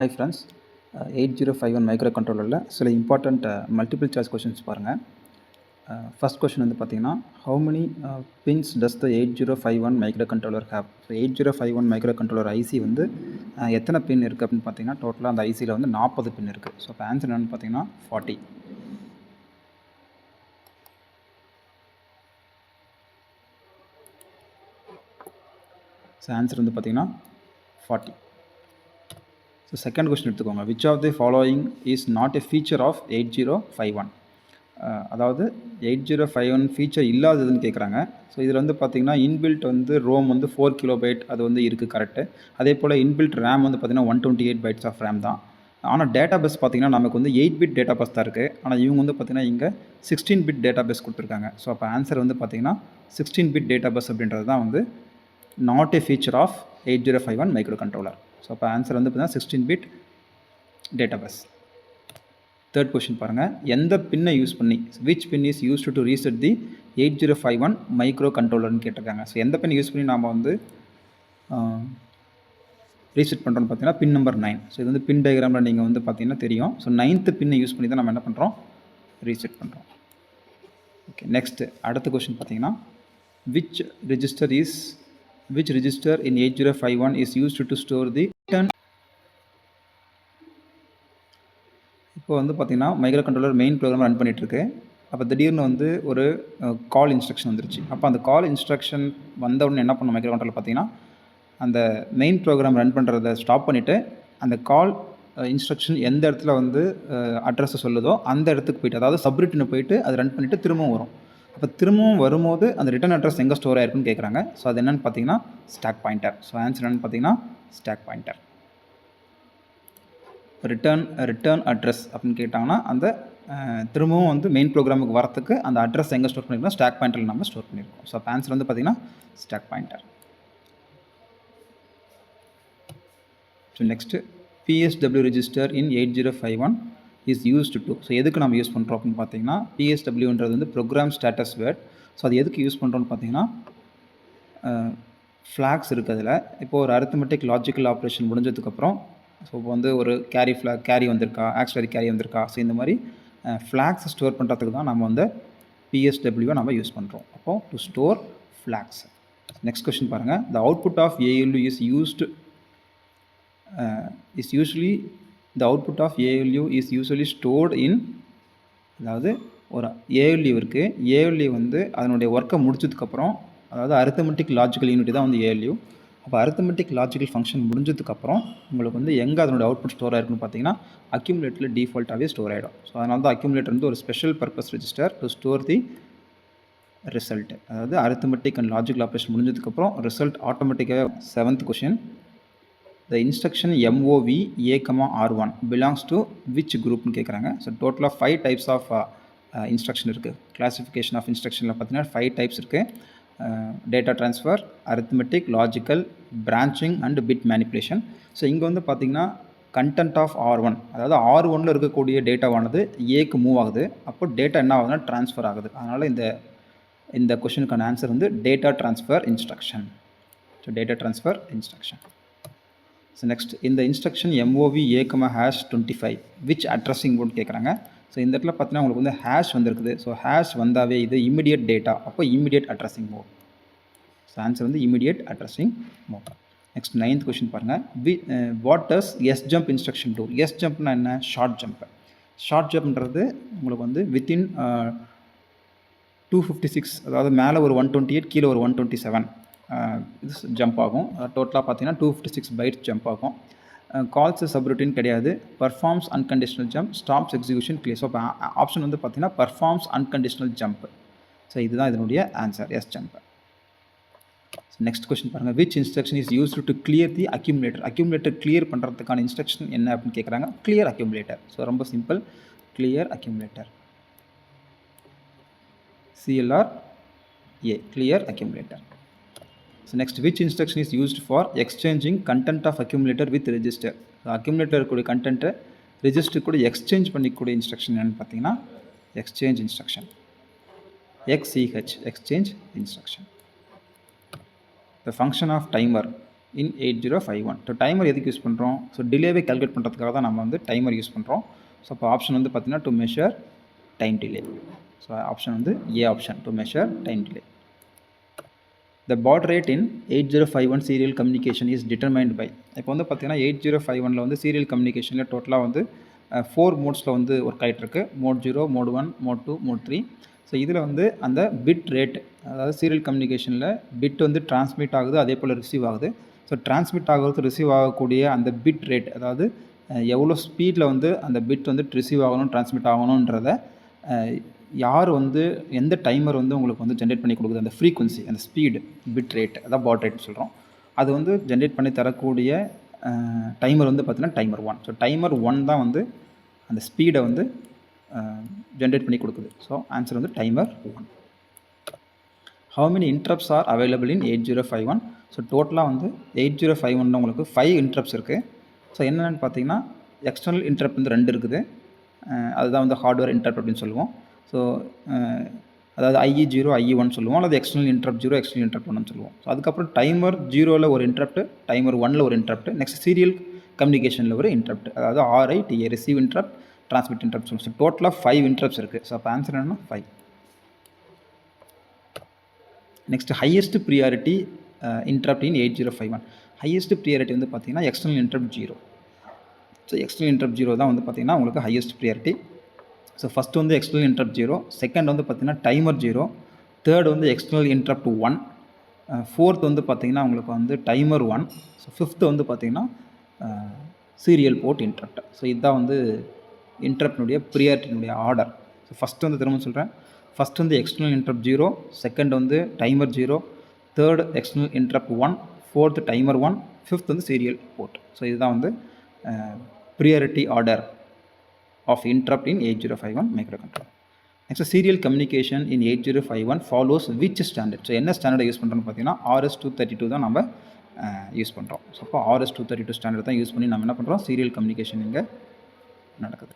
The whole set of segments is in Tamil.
Hi friends, 8051 மைக்ரோகண்ட்ரோலரில் சில இம்பார்ட்டண்ட் மல்டிபிள் சாய்ஸ் கொஷின்ஸ் பாருங்கள். ஃபர்ஸ்ட் கொஷின் வந்து பார்த்தீங்கன்னா, how many pins does the 8051 microcontroller have? So 8051 microcontroller IC வந்து எத்தனை பின் இருக்குது அப்படின்னு பார்த்தீங்கன்னா, டோட்டலாக அந்த ஐசியில் வந்து 40 பின் இருக்குது. ஸோ இப்போ ஆன்சர் என்னென்னு பார்த்தீங்கன்னா 40. ஸோ ஆன்சர் வந்து பார்த்தீங்கன்னா 40. ஸோ செகண்ட் கொஸ்டின் எடுத்துக்கோங்க. Which of the following is not a feature of 8051? அதாவது 8051 ஃபீச்சர் இல்லாததுன்னு கேட்குறாங்க. ஸோ இதில் வந்து பார்த்தீங்கன்னா இன்பில்ட் வந்து ரோம் வந்து 4 கிலோபைட் அது வந்து இருக்குது கரெக்டு. அதே போல் இன்பில்ட் ரேம் வந்து பார்த்தீங்கன்னா 128 பைட்ஸ் ஆஃப் ரேம் தான். ஆனால் டேட்டா பேஸ் பார்த்தீங்கன்னா நமக்கு வந்து 8 பிட் டேட்டா பேஸ் தான் இருக்குது. ஆனால் இவங்க வந்து பார்த்தீங்கன்னா இங்கே 16 பிட் டேட்டா பேஸ் கொடுத்துருக்காங்க. ஸோ அப்போ ஆன்சர் வந்து பார்த்தீங்கன்னா 16 பிட் டேட்டா பேஸ் அப்படின்றது தான் வந்து not a feature of 8051 micro controller. So அப்போ ஆன்சர் வந்து பார்த்தீங்கன்னா 16 bit data base. Third question பாருங்கள், எந்த பின்னை யூஸ் பண்ணி which pin is used to reset the 8051 micro கண்ட்ரோலர்னு கேட்டிருக்காங்க. ஸோ எந்த பின் யூஸ் பண்ணி நாம் வந்து ரீசெட் பண்ணுறோன்னு பார்த்தீங்கன்னா பின் நம்பர் 9. ஸோ இது வந்து பின் டயக்ராமில் நீங்கள் வந்து பார்த்தீங்கன்னா தெரியும். ஸோ 9th பின்னை யூஸ் பண்ணி தான் நம்ம என்ன பண்ணுறோம், ரீசெட் பண்ணுறோம். ஓகே, நெக்ஸ்ட்டு அடுத்த கொஸ்டின் பார்த்தீங்கன்னா, which register in 8051 is used to store the return? இப்போ வந்து பார்த்தீங்கன்னா micro controller main program run பண்ணிகிட்ருக்கு. அப்போ திடீர்னு வந்து ஒரு கால் இன்ஸ்ட்ரக்ஷன் வந்துருச்சு. அப்போ அந்த கால் இன்ஸ்ட்ரக்ஷன் வந்தவுடனே என்ன பண்ணும் மைக்ரோ கண்ட்ரோலர் பார்த்தீங்கன்னா, அந்த மெயின் ப்ரோக்ராம் ரன் பண்ணுறதை ஸ்டாப் பண்ணிவிட்டு அந்த கால் இன்ஸ்ட்ரக்ஷன் எந்த இடத்துல வந்து அட்ரஸை சொல்லுதோ அந்த இடத்துக்கு போய்ட்டு, அதாவது சப்ரிட்டினை போய்ட்டு அது ரன் பண்ணிவிட்டு திரும்பவும் வரும். அப்போ திரும்பவும் வரும்போது அந்த ரிட்டர்ன் அட்ரஸ் எங்கே ஸ்டோர் ஆயிருக்குன்னு கேட்குறாங்க. ஸோ அது என்னென்னு பார்த்தீங்கன்னா ஸ்டாக் பாயிண்டர். ஸோ ஆன்சர் என்னென்னு பார்த்தீங்கன்னா ஸ்டாக் பாயிண்டர். ரிட்டர்ன் அட்ரஸ் அப்படின்னு கேட்டாங்கன்னா அந்த திரும்பவும் வந்து மெயின் ப்ரோக்ராமுக்கு வரத்துக்கு அந்த அட்ரஸ் எங்கே ஸ்டோர் பண்ணியிருக்கோம், ஸ்டாக் பாயிண்டரில் நம்ம ஸ்டோர் பண்ணியிருக்கோம். ஸோ அப்போ ஆன்சர் வந்து பார்த்தீங்கன்னா stock pointer. So next PSW register in 8051 is used to. So எதுக்கு நம்ம யூஸ் பண்ணுறோம் அப்படின்னு பார்த்தீங்கன்னா, PSWன்றது வந்து ப்ரோக்ராம் ஸ்டேட்டஸ் வேர்ட். ஸோ அது எதுக்கு யூஸ் பண்ணுறோன்னு பார்த்தீங்கன்னா, ஃப்ளாக்ஸ் இருக்குது அதில். இப்போது ஒரு அரித்மெட்டிக் லாஜிக்கல் ஆப்ரேஷன் முடிஞ்சதுக்கப்புறம் ஸோ இப்போ வந்து ஒரு கேரி வந்திருக்கா, ஆக்சிலரி கேரி வந்திருக்கா, ஸோ இந்த மாதிரி ஃப்ளாக்ஸ் ஸ்டோர் பண்ணுறதுக்கு தான் நம்ம வந்து PSW நம்ம யூஸ் பண்ணுறோம். அப்போது to store flags. Next question பாருங்கள், the output of ALU is usually stored in. அதாவது ஒரு ALU இருக்குது, ALU வந்து அதனுடைய ஒர்க்கை முடிச்சதுக்கப்புறம், அதாவது அரித்மெட்டிக் லாஜிக்கல் யூனிட் தான் வந்து ALU. அப்போ அரித்மெட்டிக் லாஜிக்கல் ஃபங்க்ஷன் முடிஞ்சதுக்கப்புறம் உங்களுக்கு வந்து எங்கே அதனுடைய அவுட்புட் ஸ்டோர் ஆயிருக்குன்னு பார்த்தீங்கன்னா அக்யூமுலேட்டரில் டிஃபால்ட்டாகவே ஸ்டோர் ஆகிடும். ஸோ அதனால தான் அக்யூமுலேட்டர் வந்து ஒரு special purpose register to store the result. அதாவது அரித்மெட்டிக் அண்ட் லாஜிக்கல் ஆப்ரேஷன் முடிஞ்சதுக்கப்புறம் ரிசல்ட் ஆட்டோமேட்டிக்காக. 7th question, the instruction MOV A,R1 belongs to which குரூப்னு கேட்குறாங்க. ஸோ டோட்டலாக 5 டைப்ஸ் ஆஃப் இன்ஸ்ட்ரக்ஷன் இருக்குது. கிளாசிஃபிகேஷன் ஆஃப் இன்ஸ்ட்ரக்ஷனில் பார்த்தீங்கன்னா 5 டைப்ஸ் இருக்குது. Data transfer, arithmetic, logical, branching and bit manipulation. So இங்கே வந்து பார்த்திங்கன்னா கண்டென்ட் ஆஃப் R1, அதாவது R1ல் இருக்கக்கூடிய டேட்டாவானது ஏக்கு மூவ் ஆகுது. அப்போ டேட்டா என்ன ஆகுதுன்னா ட்ரான்ஸ்ஃபர் ஆகுது. அதனால் இந்த கொஷனுக்கான ஆன்சர் வந்து data transfer instruction. So data transfer instruction. So next, இந்த instruction MOV A,25 which addressing mode கேட்குறாங்க. ஸோ இந்த இடத்துல பார்த்தீங்கன்னா உங்களுக்கு வந்து ஹேஷ் வந்திருக்குது. ஸோ ஹேஷ் வந்தாவே இது இமிடியேட் டேட்டா, அப்போ immediate addressing mode. So answer வந்து immediate addressing mode. Next 9th question பாருங்கள், what does SJump instruction do? SJumpனா என்ன? Short jump. ஷார்ட் ஜம்ப்ன்றது உங்களுக்கு வந்து வித்தின் 256, அதாவது மேலே ஒரு 128, கீழே ஒரு 127 இது ஜம்ப் ஆகும். டோட்டலாக பார்த்தீங்கன்னா 256 பைட்ஸ் ஜம்ப் ஆகும். கால்ஸ் சப்ரூட்டின் கிடையாது. Performs unconditional jump, stops execution clear. So இப்போ ஆப்ஷன் வந்து பார்த்தீங்கன்னா பர்ஃபார்ம்ஸ் அன்கண்டிஷனல் ஜம்ப். ஸோ இதுதான் இதனுடைய ஆன்சர், SJump. நெக்ஸ்ட் கொஸ்டின் பாருங்கள், which instruction is used to clear the accumulator? Accumulator clear பண்ணுறதுக்கான இன்ஸ்ட்ரக்ஷன் என்ன அப்படின்னு கேட்குறாங்க. Clear accumulator. ஸோ ரொம்ப simple, clear accumulator. CLR-A, clear accumulator. So next, which instruction is used for exchanging content of accumulator with register? Accumulator கூடிய கண்டென்ட்டை ரெஜிஸ்டர் கூட எக்ஸ்சேஞ்ச் பண்ணிக்கூடிய இன்ஸ்ட்ரக்ஷன் என்னென்னு பார்த்தீங்கன்னா exchange instruction. XCH, exchange instruction. The function of timer in 8051. So timer எதுக்கு யூஸ் பண்ணுறோம்? ஸோ டிலேவை கால்குலேட் பண்ணுறதுக்காக தான் நம்ம வந்து டைமர் யூஸ் பண்ணுறோம். ஸோ அப்போ ஆப்ஷன் வந்து பார்த்தீங்கன்னா to measure time delay. So option வந்து A option, to measure time delay. The baud rate in 8051 serial communication is determined by. இப்போ வந்து பார்த்தீங்கன்னா 8051 வந்து சீரியல் கம்யூனிகேஷனில் டோட்டலாக வந்து 4 மோட்ஸில் வந்து ஒர்க் ஆகிட்டு இருக்கு. Mode 0, mode 1, mode 2, mode 3. So இதில் வந்து அந்த பிட் ரேட், அதாவது சீரியல் கம்யூனிகேஷனில் பிட் வந்து டிரான்ஸ்மிட் ஆகுது, அதே போல் ரிசீவ் ஆகுது. ஸோ டிரான்ஸ்மிட் ஆகிறது ரிசீவ் ஆகக்கூடிய அந்த பிட் ரேட், அதாவது எவ்வளோ ஸ்பீடில் வந்து அந்த பிட் வந்து ரிசீவ் ஆகணும், டிரான்ஸ்மிட் ஆகணுன்றத யார் வந்து எந்த டைமர் வந்து உங்களுக்கு வந்து ஜென்ரேட் பண்ணி கொடுக்குது, அந்த ஃப்ரீக்வன்சி, அந்த ஸ்பீடு, பிட் ரேட், அதான் பாட் ரேட் சொல்கிறோம். அது வந்து ஜென்ரேட் பண்ணி தரக்கூடிய டைமர் வந்து பார்த்தீங்கன்னா டைமர் 1. ஸோ டைமர் 1 தான் வந்து அந்த ஸ்பீடை வந்து ஜென்ரேட் பண்ணி கொடுக்குது. ஸோ ஆன்சர் வந்து timer 1. How many interrupts are available in 8051? So டோட்டலாக வந்து 8051 உங்களுக்கு 5 interrupts இருக்குது. ஸோ என்னென்னு பார்த்தீங்கன்னா எக்ஸ்டர்னல் இன்டரப்ட் வந்து 2 இருக்குது. அதுதான் வந்து ஹார்ட்வேர் இன்டரப்ட் அப்படின்னு சொல்லுவோம். ஸோ அதாவது IE0, IE1 சொல்லுவோம், அல்லது எக்ஸ்டர்னல் இன்டரப்ட் 0, எக்ஸ்டர்னல் இன்டரப்ட் 1 சொல்லுவோம். ஸோ அதுக்கப்புறம் டைமர் 0ல் ஒரு இன்டரப்ட், டைமர் 1ல் ஒரு இன்டரப்ட், நெக்ஸ்ட் சீரியல் கம்யூனிகேஷனில் ஒரு இன்டரப்ட், அதாவது RITA, receive interrupt, transmit interrupt சொல்லுவோம். ஸோ டோட்டலாக 5 இன்டரப்ட்ஸ் இருக்குது. ஸோ அப்போ ஆன்சர் என்னன்னா 5. நெக்ஸ்ட் ஹையஸ்ட் ப்ரியாரிட்டி இன்டரப்ட் இன் 8051. ஹையஸ்ட் ப்ரியாரிட்டி வந்து பார்த்தீங்கன்னா external interrupt 0. So external interrupt 0 தான் வந்து பார்த்தீங்கன்னா உங்களுக்கு ஹையஸ்ட் ப்ரியாரிட்டி. ஸோ ஃபஸ்ட்டு வந்து எக்ஸ்டர்னல் இன்டரப்ட் 0, செகண்ட் வந்து பார்த்தீங்கன்னா டைமர் 0, தேர்ட் வந்து எக்ஸ்டர்னல் இன்டரப்ட் 1, ஃபோர்த் வந்து பார்த்தீங்கன்னா உங்களுக்கு வந்து டைமர் 1, ஸோ ஃபிஃப்த் வந்து பார்த்தீங்கன்னா சீரியல் போர்ட் இன்டரப்ட். ஸோ இதுதான் வந்து இன்டரப்டினுடைய ப்ரியாரிட்டினுடைய ஆர்டர். ஸோ ஃபஸ்ட்டு வந்து திரும்ப சொல்கிறேன், ஃபஸ்ட் வந்து எக்ஸ்டர்னல் இன்டரப்ட் 0, செகண்ட் வந்து timer 0, third external interrupt 1, fourth timer 1, fifth வந்து சீரியல் போர்ட். ஸோ இதுதான் வந்து priority order of interrupt in 8051 microcontroller. Next, serial communication in 8051 follows which standard? So என்ன ஸ்டாண்டர்டை யூஸ் பண்ணுறோன்னு பார்த்தீங்கன்னா RS-232 தான் நம்ம யூஸ் பண்ணுறோம். ஸோ அப்போ RS-232 ஸ்டாண்டர்ட் தான் யூஸ் பண்ணி நம்ம என்ன பண்ணுறோம், சீரியல் கம்யூனிகேஷன் இங்கே நடக்குது.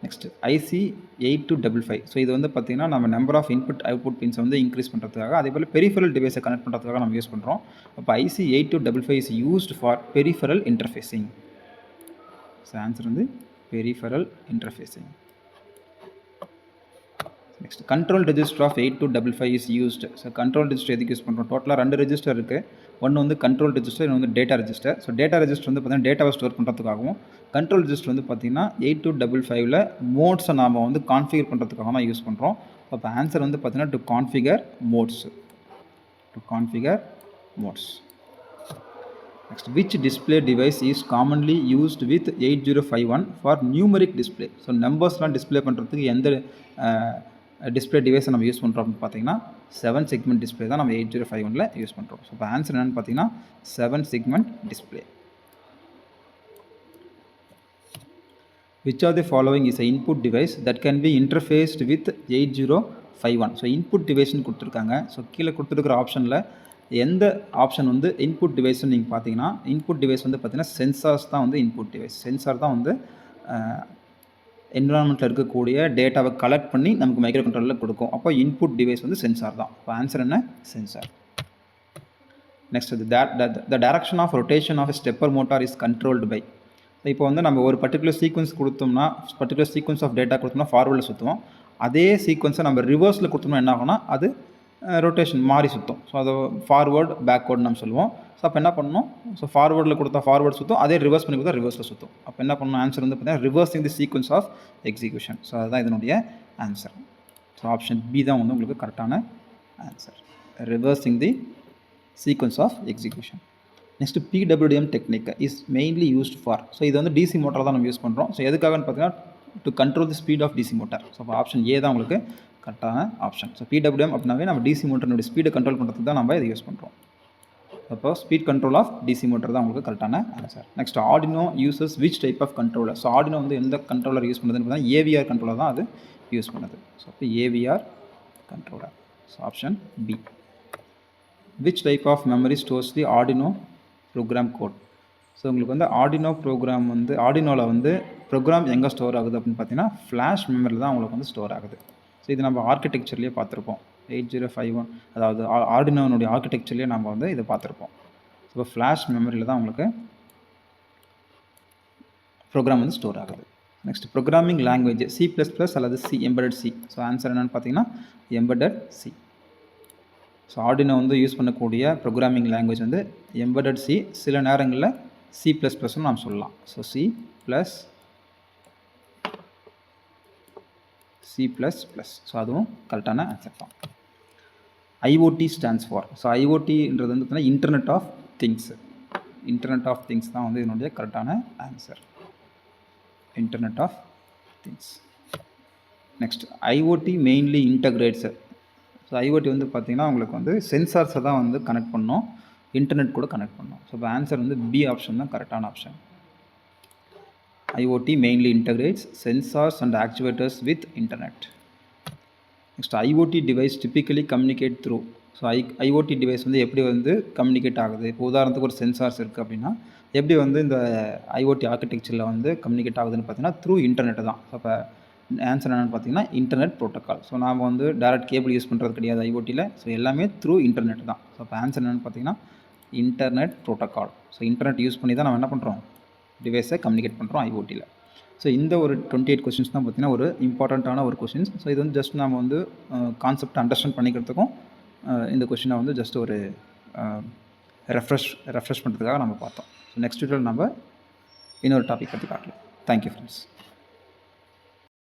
Next IC8255. ஸோ இது வந்து பார்த்தீங்கன்னா நம்ம நம்பர் ஆஃப் இன்புட் அவுட்புட் பின்ஸை வந்து இன்க்ரீஸ் பண்ணுறதுக்காக, அதே போல் பெரிஃபரல் டிவைஸை கனெக்ட் பண்ணுறதுக்காக நம்ம யூஸ் பண்ணுறோம். அப்போ IC8255 is used for peripheral interfacing. So answer வந்து peripheral interfacing. Next control register of 8255 is used. So control register எதுக்கு யூஸ் பண்ணுறோம்? டோட்டலாக 2 ரெஜிஸ்டர் இருக்குது. ஒன்று வந்து கண்ட்ரோல் ரெஜிஸ்டர், இன்னொன்று வந்து data register. So data register வந்து பார்த்தீங்கன்னா டேட்டாவை ஸ்டோர் பண்ணுறதுக்காகவும், கண்ட்ரோல் ரெஜிஸ்டர் வந்து பார்த்தீங்கன்னா 8255ல் மோட்ஸை நாம் வந்து கான்ஃபிகர் பண்ணுறதுக்காக தான் யூஸ் பண்ணுறோம். அப்போ ஆன்சர் வந்து பார்த்தீங்கன்னா to configure modes. To configure modes. Next, which display device is commonly used with 8051 for numeric display? So நம்பர்ஸ்லாம் டிஸ்பிளே பண்ணுறதுக்கு எந்த டிஸ்பிளே டிவைஸை நம்ம யூஸ் பண்ணுறோம் அப்படின்னு பார்த்தீங்கன்னா 7 செக்மெண்ட் டிஸ்பிளே தான் நம்ம 8051ல் யூஸ் பண்ணுறோம். ஸோ இப்போ ஆன்சர் என்னென்னு பார்த்தீங்கன்னா 7 segment display. Which of the following is an input device that can be interfaced with 8051? So input டிவைஸ்னு கொடுத்துருக்காங்க. ஸோ கீழே கொடுத்துருக்கிற ஆப்ஷனில் எந்த ஆப்ஷன் வந்து இன்புட் டிவைஸ்னு நீங்கள் பார்த்தீங்கன்னா, இன்புட் டிவைஸ் வந்து பார்த்தீங்கன்னா சென்சார்ஸ் தான் வந்து இன்புட் டிவைஸ். சென்சார் தான் வந்து என்விரான்மெண்ட்டில் இருக்கக்கூடிய டேட்டாவை கலெக்ட் பண்ணி நமக்கு மைக்ரோ கண்ட்ரோலரில் கொடுக்கும். அப்போ இன்புட் டிவைஸ் வந்து சென்சார் தான். இப்போ ஆன்சர் என்ன? Sensor. Next the direction of rotation of stepper motor is controlled by. இப்போ வந்து நம்ம ஒரு பர்டிகுலர் சீக்வன்ஸ் கொடுத்தோம்னா, பர்டிகுலர் சீக்வன்ஸ் ஆஃப் டேட்டா கொடுத்தோம்னா ஃபார்வர்டில் சுற்றுவோம். அதே சீக்வன்ஸை நம்ம ரிவர்ஸில் கொடுத்தோம்னா என்ன ஆகும்னா அது ரொட்டேஷன் மாறி சுற்றும். ஸோ அதை ஃபார்வர்டு பேக்வேர்டு நம்ம சொல்லுவோம். ஸோ அப்போ என்ன பண்ணணும், ஸோ ஃபார்வர்டில் கொடுத்தா ஃபார்வர்டு சுற்றும், அதே ரிவர்ஸ் பண்ணி கொடுத்தா ரிவர்ஸில் சுற்றும். அப்போ என்ன பண்ணணும், ஆன்சர் வந்து பார்த்தீங்கன்னா reversing the sequence of execution. So அதுதான் இதனுடைய ஆன்சர். ஸோ ஆப்ஷன் பி தான் வந்து உங்களுக்கு கரெக்டான answer, reversing the sequence of execution. Next PWM technique is mainly used for. So இது வந்து டிசி மோட்டார் தான் நம்ம யூஸ் பண்ணுறோம். ஸோ எதுக்காகன்னு பார்த்தீங்கன்னா to control the speed of DC motor. So அப்போ ஆப்ஷன் ஏ தான் உங்களுக்கு கரெக்டான ஆப்ஷன். ஸோ PWM அப்படின்னாவே நம்ம டிசி மோட்டருடைய ஸ்பீடை கண்ட்ரோல் பண்ணுறதுக்கு தான் நம்ம இதை யூஸ் பண்ணுறோம். அப்போ speed control of DC motor தான் உங்களுக்கு கரெக்டான answer. Next Arduino uses which type of controller. So Arduino வந்து எந்த கண்ட்ரோலர் யூஸ் பண்ணுறதுன்னு பார்த்தீங்கன்னா ஏவிஆர் கண்ட்ரோலர் தான் அது யூஸ் பண்ணுது. ஸோ அப்போ AVR controller. So option B. Which type of memory stores the Arduino program code. So உங்களுக்கு வந்து ஆர்டினோ ப்ரோக்ராம் வந்து ஆர்டினோவில் வந்து ப்ரோக்ராம் எங்கே ஸ்டோர் ஆகுது அப்படின்னு பார்த்தீங்கன்னா ஃப்ளாஷ் மெமரியில் தான் உங்களுக்கு வந்து ஸ்டோர் ஆகுது. ஸோ இது நம்ம ஆர்கிடெக்சர்லேயே பார்த்துருப்போம். 8051 அதாவது ஆர்டினோனுடைய ஆர்கிடெக்சர்லேயே நம்ம வந்து இதை பார்த்துருப்போம். ஸோ ஃப்ளாஷ் மெமரியில் தான் உங்களுக்கு ப்ரோக்ராம் வந்து ஸ்டோர் ஆகுது. நெக்ஸ்ட் ப்ரோக்ராமிங் லாங்குவேஜ் C++ அல்லது C embedded C. So answer என்னென்னு பார்த்தீங்கன்னா எம்பெடட் சி. ஸோ ஆர்டினோ வந்து யூஸ் பண்ணக்கூடிய ப்ரோக்ராமிங் லாங்குவேஜ் வந்து எம்பெடட் சி. சில நேரங்களில் C++ன்னு நாம் சொல்லலாம். So C++. ஸோ அதுவும் கரெக்டான ஆன்சர் தான். IoT stands for. ஸோ IoTன்றது வந்து பார்த்தீங்கன்னா internet of things. Internet of things தான் வந்து இதனுடைய கரெக்டான answer. Internet of things. Next IoT mainly integrates. So IoT வந்து பார்த்தீங்கன்னா உங்களுக்கு வந்து சென்சார்ஸை தான் வந்து கனெக்ட் பண்ணோம், இன்டர்நெட் கூட கனெக்ட் பண்ணோம். ஸோ இப்போ ஆன்சர் வந்து பி ஆப்ஷன் தான் கரெக்டான option. IoT mainly integrates sensors and actuators with internet. Next, IoT device typically communicate through. So IoT device வந்து எப்படி வந்து கம்யூனிகேட் ஆகுது? இப்போ உதாரணத்துக்கு ஒரு சென்சார்ஸ் இருக்குது அப்படின்னா எப்படி வந்து இந்த IoT ஆர்கிடெக்சரில் வந்து கம்யூனிகேட் ஆகுதுன்னு பார்த்தீங்கன்னா த்ரூ இன்டர்நெட் தான். ஸோ அப்போ ஆன்சர் என்னென்னு பார்த்தீங்கன்னா இன்டர்நெட் ப்ரோட்டோக்கால். ஸோ நாம் வந்து டேரக்ட் கேபிள் யூஸ் பண்ணுறது கிடையாது IoTயில். ஸோ எல்லாமே த்ரூ இன்டர்நெட் தான். ஸோ அப்போ ஆன்சர் என்னென்னு பார்த்தீங்கன்னா internet protocol. So internet use பண்ணி தான் நம்ம என்ன பண்ணுறோம், டிவைஸை கம்யூனிகேட் பண்ணுறோம் IoTயில். ஸோ இந்த ஒரு 28 கொஸ்டின்ஸ் தான் பார்த்தீங்கன்னா ஒரு இம்பார்ட்டண்ட்டான ஒரு கொஸ்டின்ஸ். ஸோ இது வந்து ஜஸ்ட் நம்ம வந்து கான்செப்ட் அண்டர்ஸ்டாண்ட் பண்ணிக்கிறதுக்கும் இந்த கொஸ்டினை வந்து ஜஸ்ட் ஒரு ரெஃப்ரெஷ் பண்ணுறதுக்காக நம்ம பார்த்தோம். ஸோ நெக்ஸ்ட் வீடியோவில் நம்ம இன்னொரு டாபிக் பற்றி பார்க்கலாம். Thank you friends.